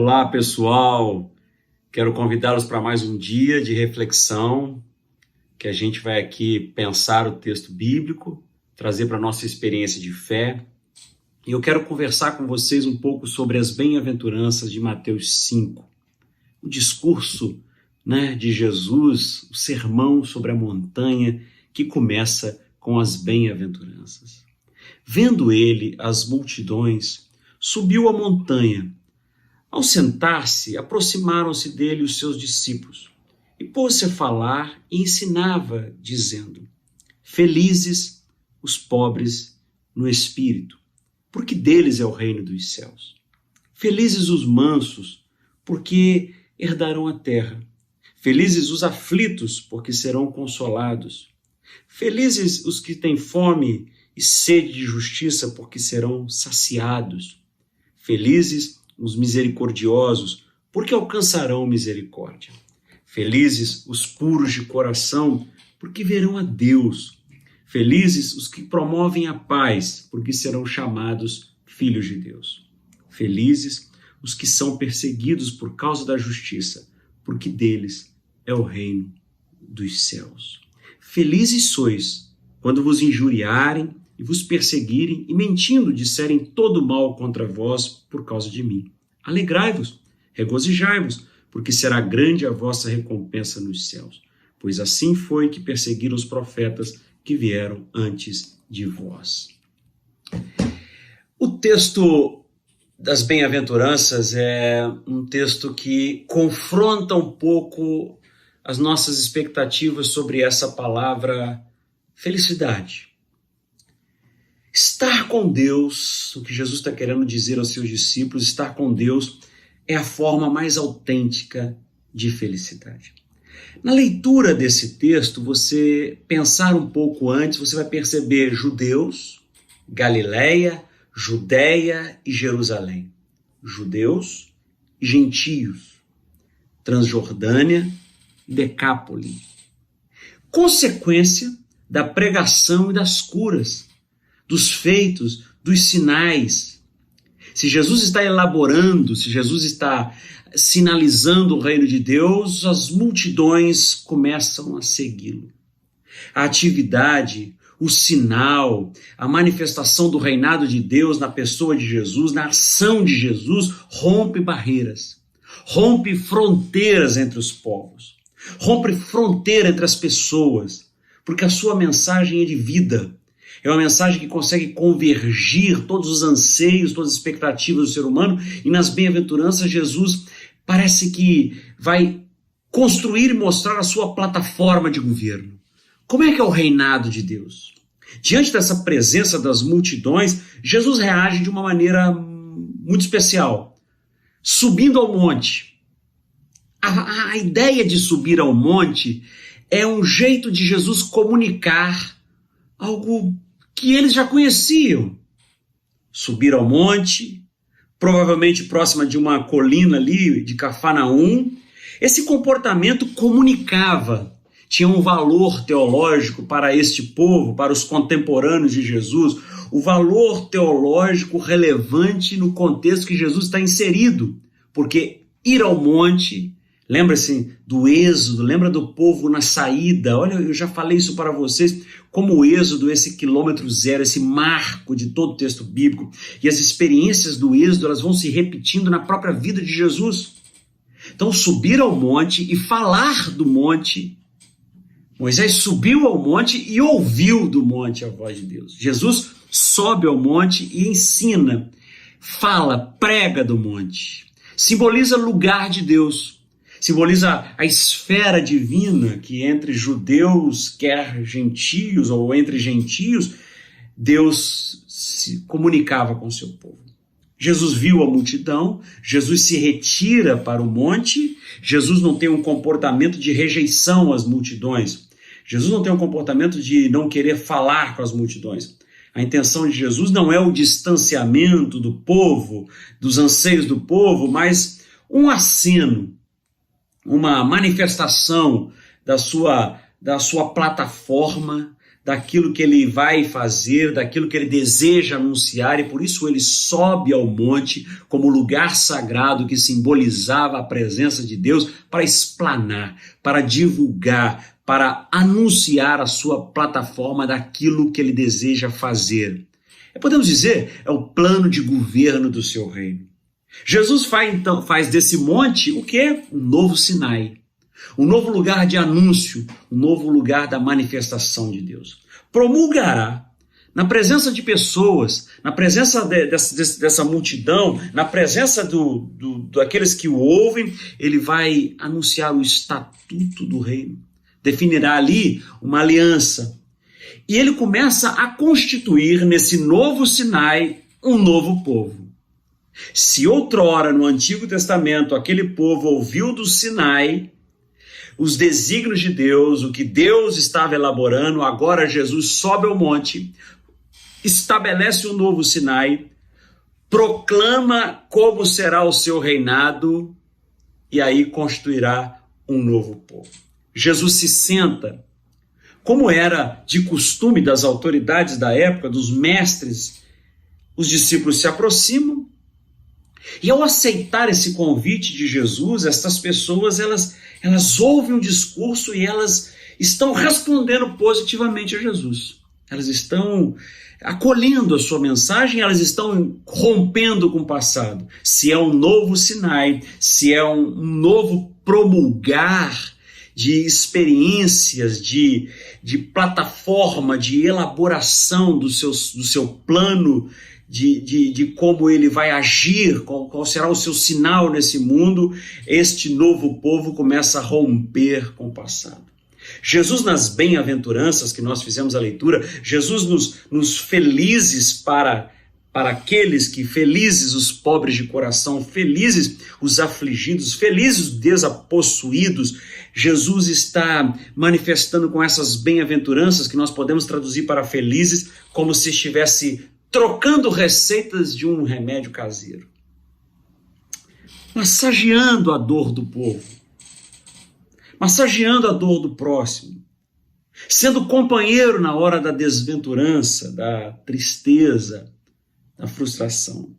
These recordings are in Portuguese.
Olá, pessoal. Quero convidá-los para mais um dia de reflexão, que a gente vai aqui pensar o texto bíblico, trazer para a nossa experiência de fé. E eu quero conversar com vocês um pouco sobre as bem-aventuranças de Mateus 5. O discurso, de Jesus, o sermão sobre a montanha, que começa com as bem-aventuranças. Vendo ele as multidões, subiu a montanha. Ao sentar-se, aproximaram-se dele os seus discípulos, e pôs-se a falar e ensinava, dizendo: Felizes os pobres no espírito, porque deles é o reino dos céus. Felizes os mansos, porque herdarão a terra. Felizes os aflitos, porque serão consolados. Felizes os que têm fome e sede de justiça, porque serão saciados. Felizes os misericordiosos, porque alcançarão misericórdia. Felizes os puros de coração, porque verão a Deus. Felizes os que promovem a paz, porque serão chamados filhos de Deus. Felizes os que são perseguidos por causa da justiça, porque deles é o reino dos céus. Felizes sois quando vos injuriarem e vos perseguirem e mentindo disserem todo mal contra vós por causa de mim. Alegrai-vos, regozijai-vos, porque será grande a vossa recompensa nos céus. Pois assim foi que perseguiram os profetas que vieram antes de vós. O texto das bem-aventuranças é um texto que confronta um pouco as nossas expectativas sobre essa palavra felicidade. Estar com Deus, o que Jesus está querendo dizer aos seus discípulos, estar com Deus é a forma mais autêntica de felicidade. Na leitura desse texto, você pensar um pouco antes, você vai perceber judeus, Galileia, Judeia e Jerusalém. Judeus e gentios, Transjordânia e Decápole. Consequência da pregação e das curas, dos feitos, dos sinais. Se Jesus está elaborando, se Jesus está sinalizando o reino de Deus, as multidões começam a segui-lo. A atividade, o sinal, a manifestação do reinado de Deus na pessoa de Jesus, na ação de Jesus, rompe barreiras, rompe fronteiras entre os povos, rompe fronteira entre as pessoas, porque a sua mensagem é de vida. É uma mensagem que consegue convergir todos os anseios, todas as expectativas do ser humano, e nas bem-aventuranças Jesus parece que vai construir e mostrar a sua plataforma de governo. Como é que é o reinado de Deus? Diante dessa presença das multidões, Jesus reage de uma maneira muito especial, subindo ao monte. A ideia de subir ao monte é um jeito de Jesus comunicar algo que eles já conheciam. Subir ao monte, provavelmente próxima de uma colina ali de Cafarnaum. Esse comportamento comunicava, tinha um valor teológico para este povo, para os contemporâneos de Jesus, o valor teológico relevante no contexto que Jesus está inserido, porque ir ao monte, lembra-se do êxodo, lembra do povo na saída. Olha, eu já falei isso para vocês, como o êxodo, esse quilômetro zero, esse marco de todo o texto bíblico. E as experiências do êxodo, elas vão se repetindo na própria vida de Jesus. Então, subir ao monte e falar do monte. Moisés subiu ao monte e ouviu do monte a voz de Deus. Jesus sobe ao monte e ensina, fala, prega do monte. Simboliza lugar de Deus. Simboliza a esfera divina que entre judeus, quer gentios ou entre gentios, Deus se comunicava com o seu povo. Jesus viu a multidão, Jesus se retira para o monte, Jesus não tem um comportamento de rejeição às multidões, Jesus não tem um comportamento de não querer falar com as multidões. A intenção de Jesus não é o distanciamento do povo, dos anseios do povo, mas um aceno, uma manifestação da sua plataforma, daquilo que ele vai fazer, daquilo que ele deseja anunciar, e por isso ele sobe ao monte como lugar sagrado que simbolizava a presença de Deus para explanar, para divulgar, para anunciar a sua plataforma daquilo que ele deseja fazer. Podemos dizer, é o plano de governo do seu reino. Jesus faz desse monte o quê? Um novo Sinai. Um novo lugar de anúncio, um novo lugar da manifestação de Deus. Promulgará, na presença de pessoas, na presença dessa multidão, na presença daqueles que o ouvem, ele vai anunciar o estatuto do reino. Definirá ali uma aliança. E ele começa a constituir nesse novo Sinai um novo povo. Se outrora no Antigo Testamento aquele povo ouviu do Sinai os desígnios de Deus, o que Deus estava elaborando, agora Jesus sobe ao monte, estabelece um novo Sinai, proclama como será o seu reinado e aí constituirá um novo povo. Jesus se senta, como era de costume das autoridades da época, dos mestres, os discípulos se aproximam e ao aceitar esse convite de Jesus, estas pessoas elas ouvem o discurso e elas estão respondendo positivamente a Jesus. Elas estão acolhendo a sua mensagem, elas estão rompendo com o passado. Se é um novo Sinai, se é um novo promulgar de experiências, de plataforma, de elaboração do seu plano, de como ele vai agir, qual será o seu sinal nesse mundo, este novo povo começa a romper com o passado. Jesus nas bem-aventuranças que nós fizemos a leitura, Jesus nos felizes para aqueles que, felizes os pobres de coração, felizes os afligidos, felizes os desapossuídos, Jesus está manifestando com essas bem-aventuranças que nós podemos traduzir para felizes como se estivesse trocando receitas de um remédio caseiro, massageando a dor do povo, massageando a dor do próximo, sendo companheiro na hora da desventurança, da tristeza, da frustração.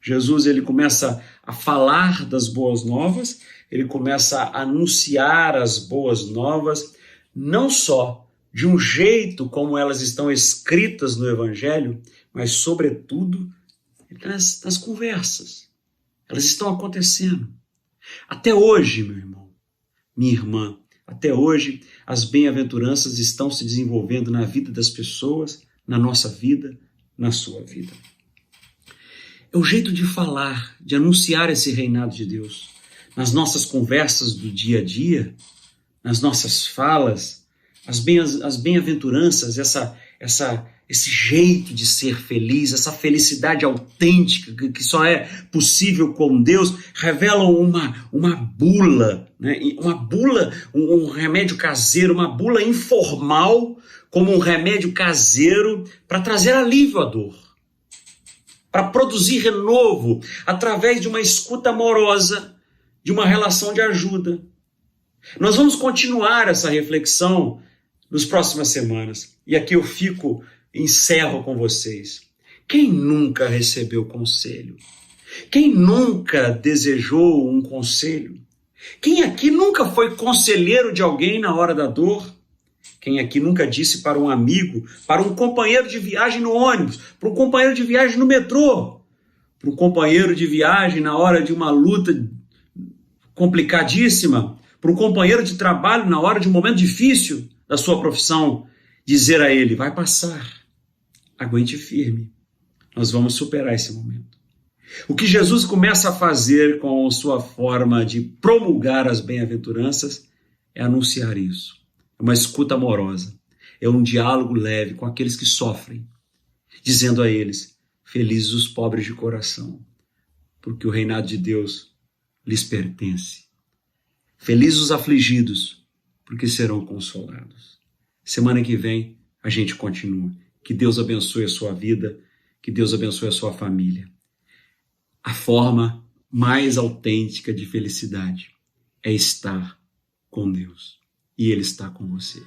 Jesus ele começa a falar das boas novas, ele começa a anunciar as boas novas, não só de um jeito como elas estão escritas no Evangelho, mas, sobretudo, nas conversas. Elas estão acontecendo. Até hoje, meu irmão, minha irmã, até hoje, as bem-aventuranças estão se desenvolvendo na vida das pessoas, na nossa vida, na sua vida. É o jeito de falar, de anunciar esse reinado de Deus. Nas nossas conversas do dia a dia, nas nossas falas, as bem-aventuranças, esse jeito de ser feliz, essa felicidade autêntica que só é possível com Deus, revelam uma bula, né? Uma bula, um remédio caseiro, uma bula informal, como um remédio caseiro para trazer alívio à dor, para produzir renovo através de uma escuta amorosa, de uma relação de ajuda. Nós vamos continuar essa reflexão nas próximas semanas. E aqui eu encerro com vocês. Quem nunca recebeu conselho? Quem nunca desejou um conselho? Quem aqui nunca foi conselheiro de alguém na hora da dor? Quem aqui nunca disse para um amigo, para um companheiro de viagem no ônibus, para um companheiro de viagem no metrô, para um companheiro de viagem na hora de uma luta complicadíssima, para um companheiro de trabalho na hora de um momento difícil da sua profissão, dizer a ele, vai passar, aguente firme, nós vamos superar esse momento. O que Jesus começa a fazer com sua forma de promulgar as bem-aventuranças é anunciar isso. É uma escuta amorosa, é um diálogo leve com aqueles que sofrem, dizendo a eles, felizes os pobres de coração, porque o reinado de Deus lhes pertence. Felizes os afligidos, porque serão consolados. Semana que vem a gente continua. Que Deus abençoe a sua vida, que Deus abençoe a sua família. A forma mais autêntica de felicidade é estar com Deus. E Ele está com você.